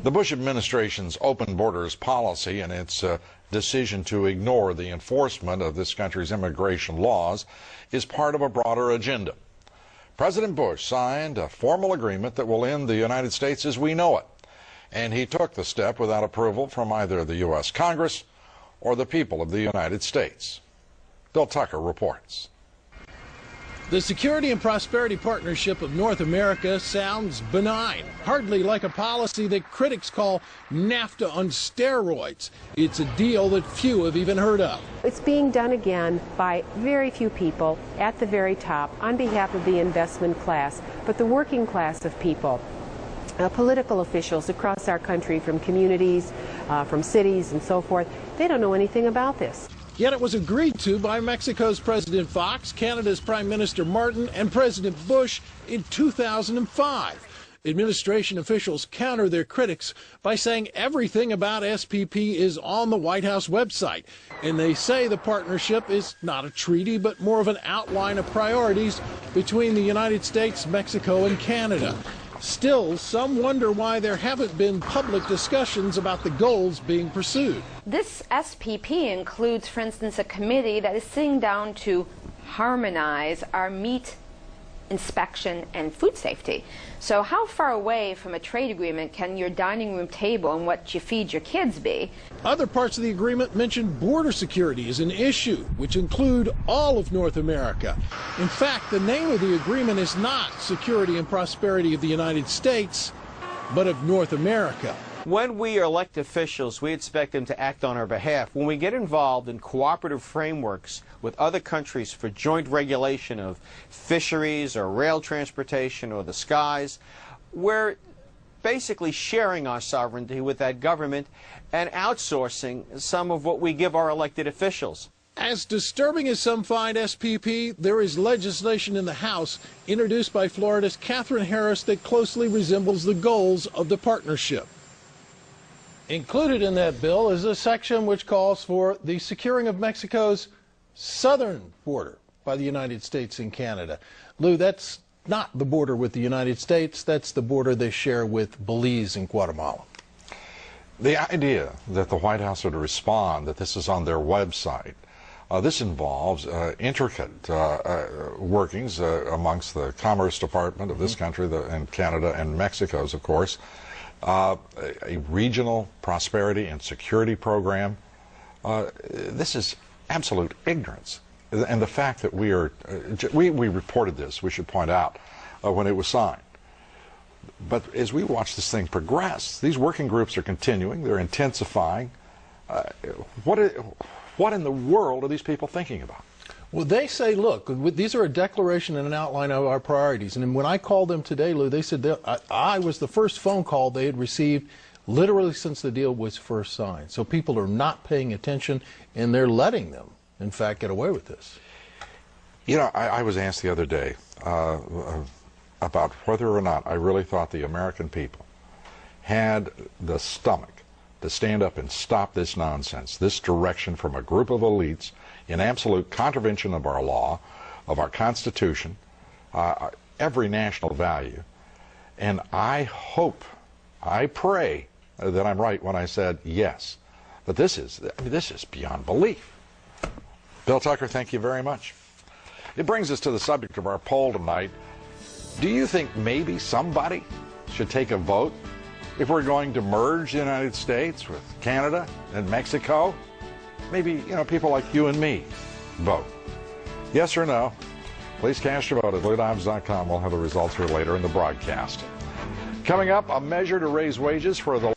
The Bush administration's open borders policy and its decision to ignore the enforcement of this country's immigration laws is part of a broader agenda. President Bush signed a formal agreement that will end the United States as we know it, and he took the step without approval from either the U.S. Congress or the people of the United States. Bill Tucker reports. The Security and Prosperity Partnership of North America sounds benign, hardly like a policy that critics call NAFTA on steroids. It's a deal that few have even heard of. It's being done again by very few people at the very top on behalf of the investment class, but the working class of people. Political officials across our country, from communities, from cities and so forth, they don't know anything about this. Yet it was agreed to by Mexico's President Fox, Canada's Prime Minister Martin, and President Bush in 2005. Administration officials counter their critics by saying everything about SPP is on the White House website. And they say the partnership is not a treaty, but more of an outline of priorities between the United States, Mexico, and Canada. Still, some wonder why there haven't been public discussions about the goals being pursued. This SPP includes, for instance, a committee that is sitting down to harmonize our meat inspection and food safety. So how far away from a trade agreement can your dining room table and what you feed your kids be? Other parts of the agreement mention border security as an issue, which include all of North America. In fact, the name of the agreement is not Security and Prosperity of the United States, but of North America. When we are elected officials, we expect them to act on our behalf. When we get involved in cooperative frameworks with other countries for joint regulation of fisheries or rail transportation or the skies, we're basically sharing our sovereignty with that government and outsourcing some of what we give our elected officials. As disturbing as some find SPP, there is legislation in the House introduced by Florida's Katherine Harris that closely resembles the goals of the partnership. Included in that bill is a section which calls for the securing of Mexico's southern border by the United States and Canada. Lou, that's not the border with the United States, that's the border they share with Belize and Guatemala. The idea that the White House would respond that this is on their website, this involves intricate workings amongst the Commerce Department of this country and Canada and Mexico's, of course. A regional prosperity and security program. This is absolute ignorance. And the fact that we reported this, we should point out, when it was signed. But as we watch this thing progress, these working groups are continuing, they're intensifying. What in the world are these people thinking about? Well, they say, look, these are a declaration and an outline of our priorities. And when I called them today, Lou, they said I was the first phone call they had received literally since the deal was first signed. So people are not paying attention, and they're letting them, in fact, get away with this. You know, I was asked the other day about whether or not I really thought the American people had the stomach to stand up and stop this nonsense, this direction from a group of elites in absolute contravention of our law, of our Constitution, every national value. And I hope, I pray that I'm right when I said yes. But this is beyond belief. Bill Tucker, thank you very much. It brings us to the subject of our poll tonight. Do you think maybe somebody should take a vote if we're going to merge the United States with Canada and Mexico? Maybe, you know, people like you and me vote. Yes or no? Please cast your vote at LouDobbs.com. We'll have the results here later in the broadcast. Coming up, a measure to raise wages for the